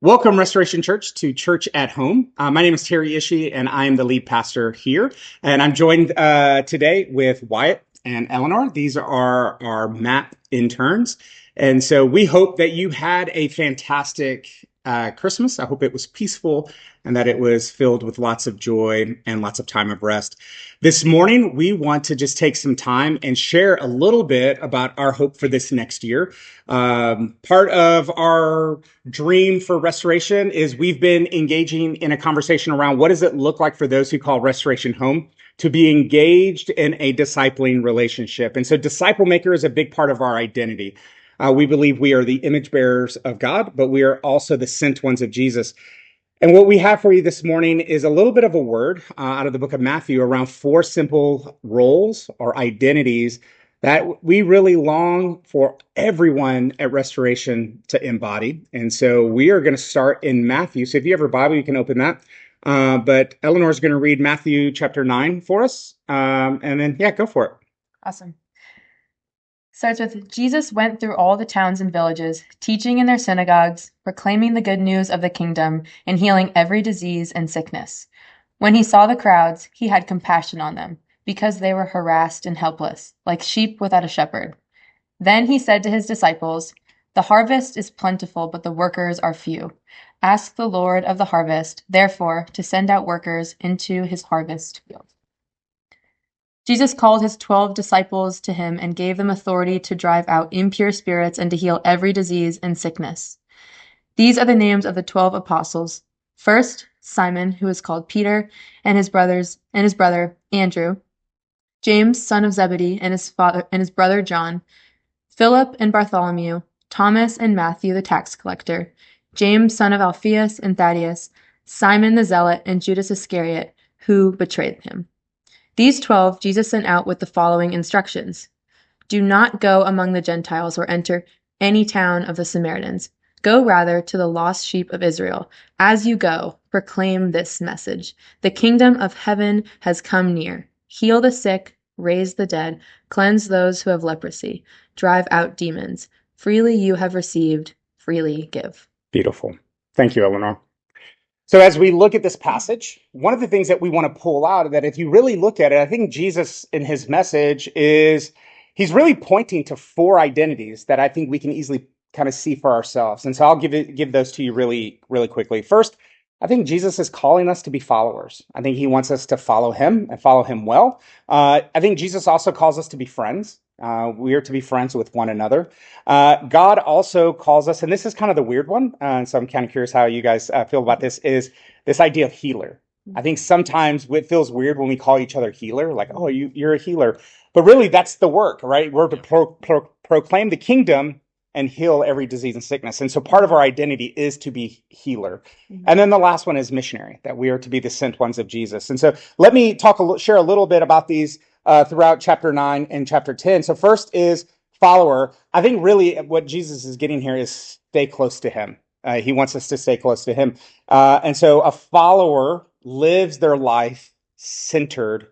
Welcome, Restoration Church, to Church at Home. My name is Terry Ishii, and I am the lead pastor here. And I'm joined today with Wyatt and Eleanor. These are our MAP interns. And so we hope that you had a fantastic Christmas. I hope it was peaceful and that it was filled with lots of joy and lots of time of rest. This morning, we want to just take some time and share a little bit about our hope for this next year. Part of our dream for restoration is we've been engaging in a conversation around what does it look like for those who call restoration home to be engaged in a discipling relationship. And so disciple maker is a big part of our identity. We believe we are the image bearers of God, but we are also the sent ones of Jesus. And what we have for you this morning is a little bit of a word out of the book of Matthew around 4 simple roles or identities that we really long for everyone at Restoration to embody. And so we are going to start in Matthew. So if you have your Bible, you can open that. But Eleanor is going to read Matthew chapter 9 for us. And then, go for it. Awesome. Starts with, Jesus went through all the towns and villages, teaching in their synagogues, proclaiming the good news of the kingdom, and healing every disease and sickness. When he saw the crowds, he had compassion on them, because they were harassed and helpless, like sheep without a shepherd. Then he said to his disciples, "The harvest is plentiful, but the workers are few. Ask the Lord of the harvest, therefore, to send out workers into his harvest field." Jesus called his 12 disciples to him and gave them authority to drive out impure spirits and to heal every disease and sickness. These are the names of the 12 apostles. First, Simon, who is called Peter, and his brother Andrew, James, son of Zebedee, and his brother John, Philip and Bartholomew, Thomas and Matthew the tax collector, James, son of Alphaeus and Thaddeus, Simon the zealot, and Judas Iscariot, who betrayed him. These 12 Jesus sent out with the following instructions. Do not go among the Gentiles or enter any town of the Samaritans. Go rather to the lost sheep of Israel. As you go, proclaim this message. The kingdom of heaven has come near. Heal the sick, raise the dead, cleanse those who have leprosy, drive out demons. Freely you have received, freely give. Beautiful. Thank you, Eleanor. So as we look at this passage, one of the things that we want to pull out that if you really look at it, I think Jesus in his message he's really pointing to 4 identities that I think we can easily kind of see for ourselves. And so I'll give those to you really, really quickly. First, I think Jesus is calling us to be followers. I think he wants us to follow him and follow him well. I think Jesus also calls us to be friends. We are to be friends with one another. God also calls us, and this is kind of the weird one, and so I'm kind of curious how you guys feel about this, is this idea of healer. I think sometimes it feels weird when we call each other healer, like, oh, you're a healer. But really, that's the work, right? We're to proclaim the kingdom and heal every disease and sickness. And so part of our identity is to be healer. Mm-hmm. And then the last one is missionary, that we are to be the sent ones of Jesus. And so let me share a little bit about these throughout chapter 9 and chapter 10. So first is follower. I think really what Jesus is getting here is stay close to him. He wants us to stay close to him. And so a follower lives their life centered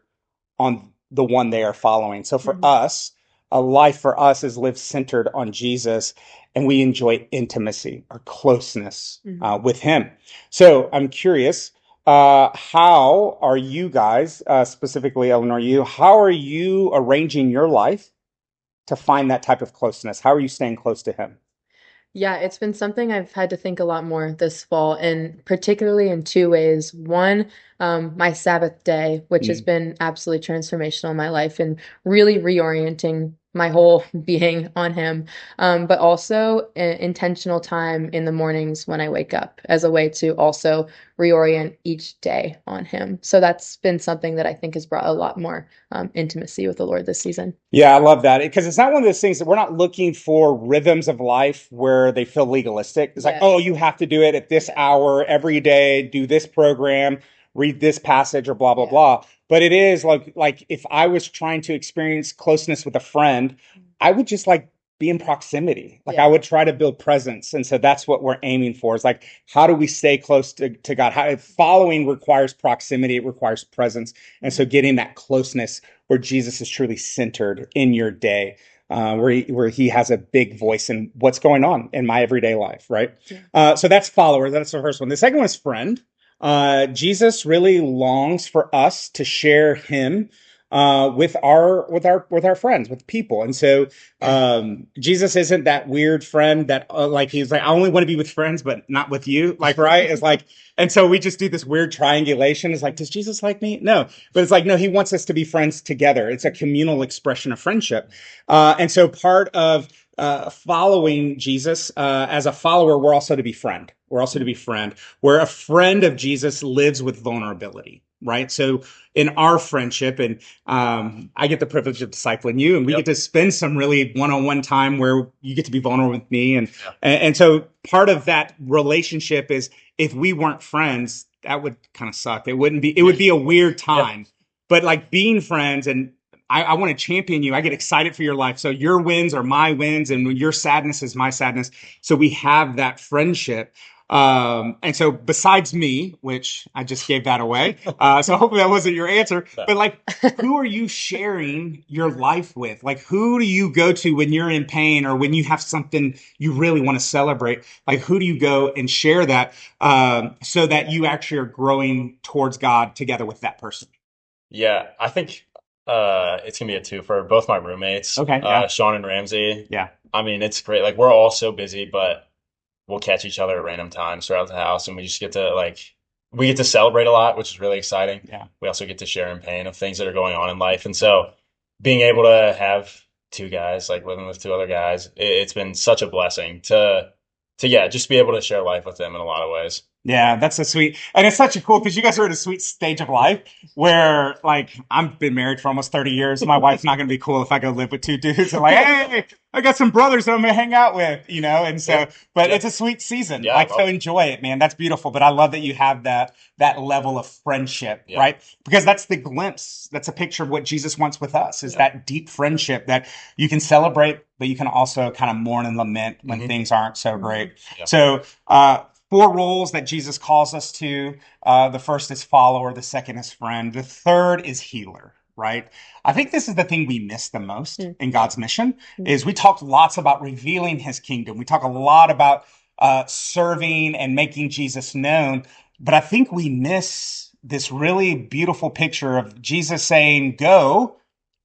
on the one they are following. So for us, a life for us is lived centered on Jesus, and we enjoy intimacy or closeness with him. So I'm curious, how are you guys, specifically Eleanor, how are you arranging your life to find that type of closeness? How are you staying close to him? Yeah, it's been something I've had to think a lot more this fall, and particularly in 2 ways. One, my Sabbath day, which has been absolutely transformational in my life and really reorienting my whole being on him, but also intentional time in the mornings when I wake up as a way to also reorient each day on him. So that's been something that I think has brought a lot more intimacy with the Lord this season. Yeah, I love that, because it's not one of those things that we're not looking for rhythms of life where they feel legalistic. It's like, oh, you have to do it at this hour every day, do this program, read this passage or blah, blah, blah. But it is like if I was trying to experience closeness with a friend, I would just be in proximity. I would try to build presence. And so that's what we're aiming for, is how do we stay close to God? Following requires proximity. It requires presence. And so getting that closeness where Jesus is truly centered in your day. where he has a big voice in what's going on in my everyday life, right? Yeah. So that's follower. That's the first one. The second one is friend. Jesus really longs for us to share him with our friends, with people. And so Jesus isn't that weird friend that like he's like, I only want to be with friends, but not with you. Like, right? It's like, and so we just do this weird triangulation. It's like, does Jesus like me? No, but it's like, no, he wants us to be friends together. It's a communal expression of friendship. And so part of following Jesus as a follower, we're also to be friend. We're also to be friend. Where a friend of Jesus lives with vulnerability, right? So in our friendship, and I get the privilege of discipling you, and we get to spend some really one-on-one time where you get to be vulnerable with me, and so part of that relationship is if we weren't friends, that would kind of suck. It wouldn't be. It would be a weird time. But like being friends and I want to champion you. I get excited for your life. So your wins are my wins and your sadness is my sadness. So we have that friendship. And so besides me, which I just gave that away. So hopefully that wasn't your answer, but like, who are you sharing your life with? Like, who do you go to when you're in pain or when you have something you really want to celebrate? Like, who do you go and share that, so that you actually are growing towards God together with that person? Yeah, I think it's gonna be a two for both my roommates, Okay. Yeah. Sean and Ramsey. Yeah. I mean, it's great. Like we're all so busy, but we'll catch each other at random times throughout the house, and we just get to we get to celebrate a lot, which is really exciting. Yeah. We also get to share in pain of things that are going on in life, and so being able to have two guys, like living with two other guys, it's been such a blessing to yeah, just be able to share life with them in a lot of ways. Yeah, that's so sweet. And it's such a cool because you guys are at a sweet stage of life where like I've been married for almost 30 years. My wife's not gonna be cool if I go live with two dudes and like, hey, I got some brothers that I'm gonna hang out with, and so but it's a sweet season. Yeah, Like so enjoy it, man. That's beautiful. But I love that you have that level of friendship, right? Because that's the glimpse, that's a picture of what Jesus wants with us, is that deep friendship that you can celebrate, but you can also kind of mourn and lament when things aren't so great. So four roles that Jesus calls us to. The first is follower, the second is friend, the third is healer, right? I think this is the thing we miss the most in God's mission is we talk lots about revealing his kingdom. We talk a lot about serving and making Jesus known, but I think we miss this really beautiful picture of Jesus saying, go,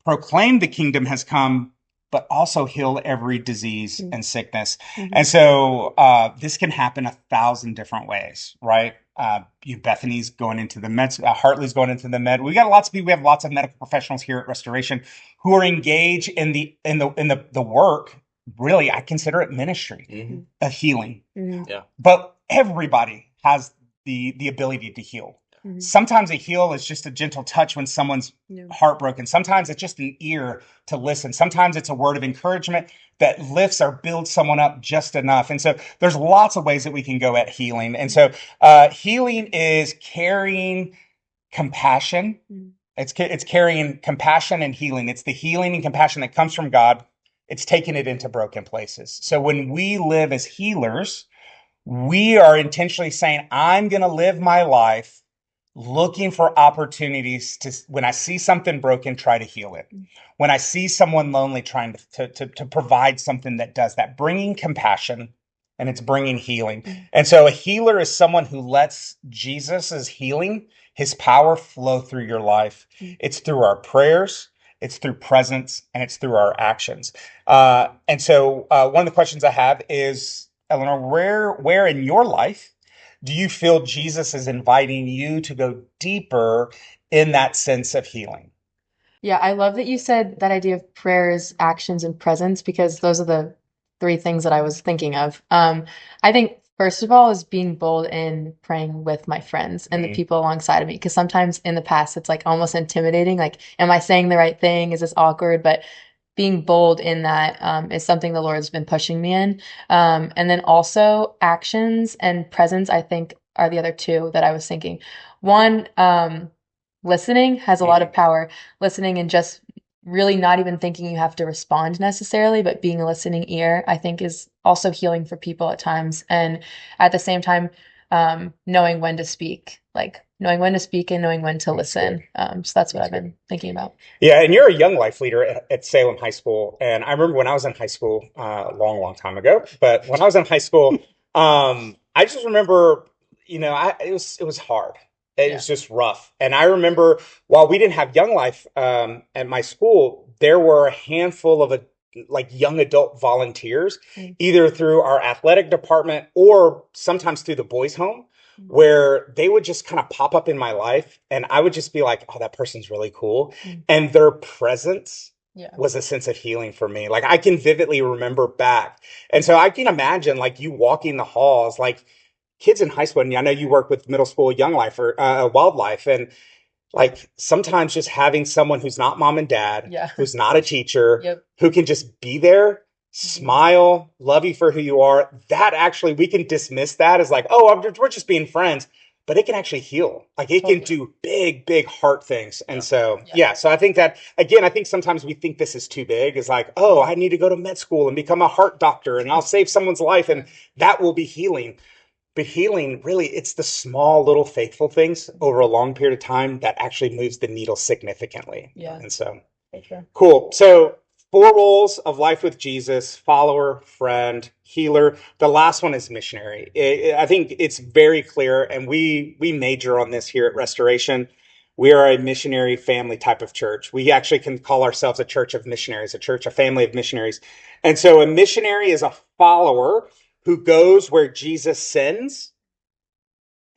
proclaim the kingdom has come, but also heal every disease and sickness. And so this can happen 1,000 different ways, right? Bethany's going into the med, Hartley's going into the med. We got lots of people. We have lots of medical professionals here at Restoration who are engaged in the work. Really, I consider it ministry, of healing. Yeah. But everybody has the ability to heal. Sometimes a heal is just a gentle touch when someone's heartbroken. Sometimes it's just an ear to listen. Sometimes it's a word of encouragement that lifts or builds someone up just enough. And so there's lots of ways that we can go at healing. And so healing is carrying compassion. It's carrying compassion and healing. It's the healing and compassion that comes from God. It's taking it into broken places. So when we live as healers, we are intentionally saying, I'm going to live my life looking for opportunities to, when I see something broken, try to heal it. When I see someone lonely, trying to provide something that does that, bringing compassion, and it's bringing healing. And so a healer is someone who lets Jesus's healing, his power flow through your life. It's through our prayers, it's through presence, and it's through our actions. And so one of the questions I have is, Eleanor, where in your life do you feel Jesus is inviting you to go deeper in that sense of healing? Yeah, I love that you said that idea of prayers, actions, and presence because those are the three things that I was thinking of. I think first of all is being bold in praying with my friends and the people alongside of me because sometimes in the past it's like almost intimidating. Like, am I saying the right thing? Is this awkward? But being bold in that is something the Lord's been pushing me in. And then also actions and presence, I think, are the other two that I was thinking. One, listening has a lot of power. Listening and just really not even thinking you have to respond necessarily, but being a listening ear, I think is also healing for people at times. And at the same time, knowing when to speak, like knowing when to speak and knowing when to That's listen. So that's what I've been thinking about. Yeah, and you're a young life leader at Salem High School. And I remember when I was in high school, a long, long time ago, but when I was in high school, I just remember, it was hard. It Yeah. was just rough. And I remember while we didn't have young life at my school, there were a handful of like young adult volunteers, Mm. either through our athletic department or sometimes through the boys' home, where they would just kind of pop up in my life and I would just be like, oh, that person's really cool. Mm. And their presence Yeah. was a sense of healing for me. Like I can vividly remember back. And so I can imagine like you walking the halls, like kids in high school. And I know you work with middle school young life or wildlife. And like sometimes just having someone who's not mom and dad, Yeah. who's not a teacher, Yep. who can just be there, smile, love you for who you are. That actually, we can dismiss that as like, oh, we're just being friends, but it can actually heal. Like it can Totally. do big, big heart things. And Yeah. so, Yeah. yeah. So I think that again, I think sometimes we think this is too big. It's like, oh, I need to go to med school and become a heart doctor and I'll save someone's life and that will be healing. But healing, really, it's the small little faithful things over a long period of time that actually moves the needle significantly. Yeah. And so, For sure. cool. So, 4 roles of life with Jesus: follower, friend, healer. The last one is missionary. I think it's very clear, and we major on this here at Restoration. We are a missionary family type of church. We actually can call ourselves a church of missionaries, a family of missionaries. And so, a missionary is a follower who goes where Jesus sends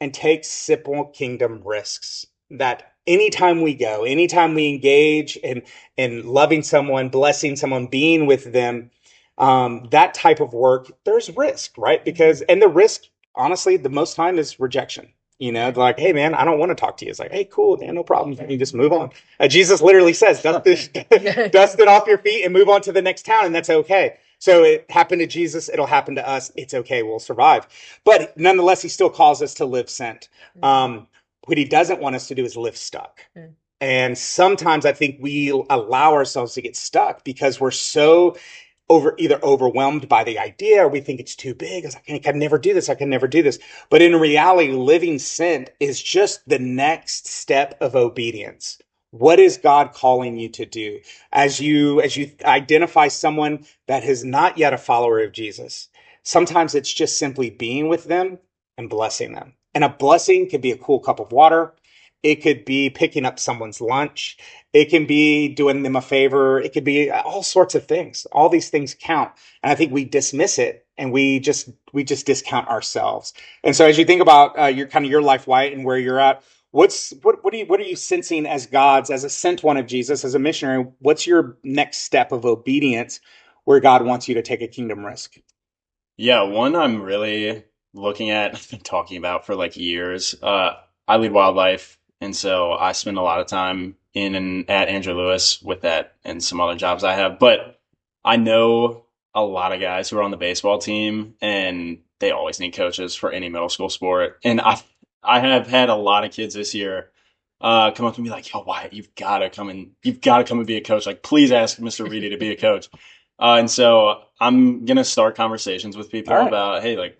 and takes simple kingdom risks. That anytime we go, anytime we engage in loving someone, blessing someone, being with them, that type of work, there's risk, right? And the risk, honestly, the most time is rejection. They're like, hey, man, I don't want to talk to you. It's like, hey, cool, man, no problem. You just move on. Jesus literally says, dust it off your feet and move on to the next town, and that's okay. So it happened to Jesus. It'll happen to us. It's okay. We'll survive. But nonetheless, he still calls us to live sent. What he doesn't want us to do is live stuck. Mm. And sometimes I think we allow ourselves to get stuck because we're so either overwhelmed by the idea or we think it's too big. It's like, I can never do this. I can never do this. But in reality, living sent is just the next step of obedience. What is God calling you to do? As you identify someone that is not yet a follower of Jesus, sometimes it's just simply being with them and blessing them. And a blessing could be a cool cup of water. It could be picking up someone's lunch. It can be doing them a favor. It could be all sorts of things. All these things count. And I think we dismiss it and we just discount ourselves. And so as you think about your life, Wyatt, and where you're at, what are you sensing as a sent one of Jesus, as a missionary? What's your next step of obedience where God wants you to take a kingdom risk? Yeah, one I'm really looking at, I've been talking about for like years. I lead wildlife, and so I spend a lot of time in and at Andrew Lewis with that and some other jobs I have. But I know a lot of guys who are on the baseball team, and they always need coaches for any middle school sport. And I have had a lot of kids this year come up to me like, "Yo, Wyatt, you've got to come and be a coach. Like, please ask Mr. Reedy to be a coach." And so I'm gonna start conversations with people All right. about, hey, like,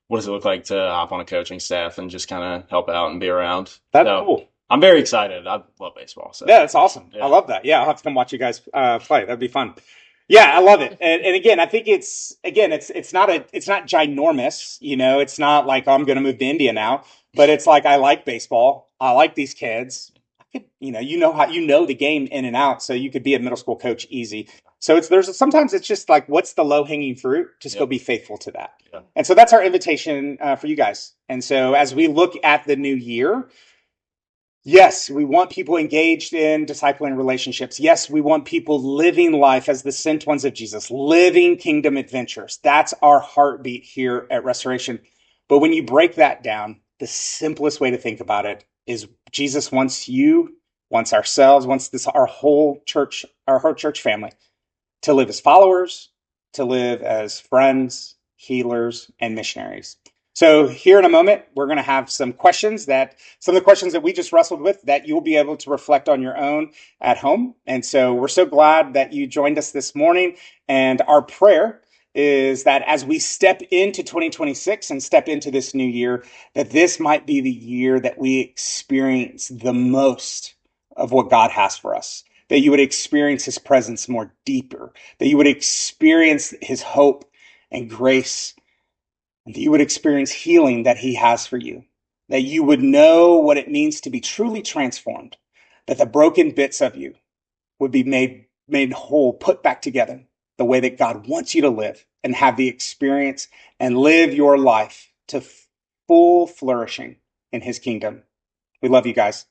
what does it look like to hop on a coaching staff and just kind of help out and be around? That's So cool. I'm very excited. I love baseball. So Yeah, that's awesome. Yeah. I love that. Yeah, I'll have to come watch you guys play. That'd be fun. Yeah, I love it. And again, I think it's not ginormous. It's not like, oh, I'm going to move to India now, but it's like, I like baseball. I like these kids. I could, the game in and out, so you could be a middle school coach easy. So sometimes it's just like, what's the low hanging fruit? Just go Yep. be faithful to that. Yeah. And so that's our invitation for you guys. And so as we look at the new year, yes, we want people engaged in discipling relationships. Yes, we want people living life as the sent ones of Jesus, living kingdom adventures. That's our heartbeat here at Restoration. But when you break that down, the simplest way to think about it is Jesus wants you, wants ourselves, wants our whole church family to live as followers, to live as friends, healers, and missionaries. So here in a moment, we're going to have some of the questions that we just wrestled with that you'll be able to reflect on your own at home. And so we're so glad that you joined us this morning. And our prayer is that as we step into 2026 and step into this new year, that this might be the year that we experience the most of what God has for us. That you would experience his presence more deeper, that you would experience his hope and grace, and that you would experience healing that he has for you, that you would know what it means to be truly transformed, that the broken bits of you would be made whole, put back together the way that God wants you to live and have the experience and live your life to full flourishing in his kingdom. We love you guys.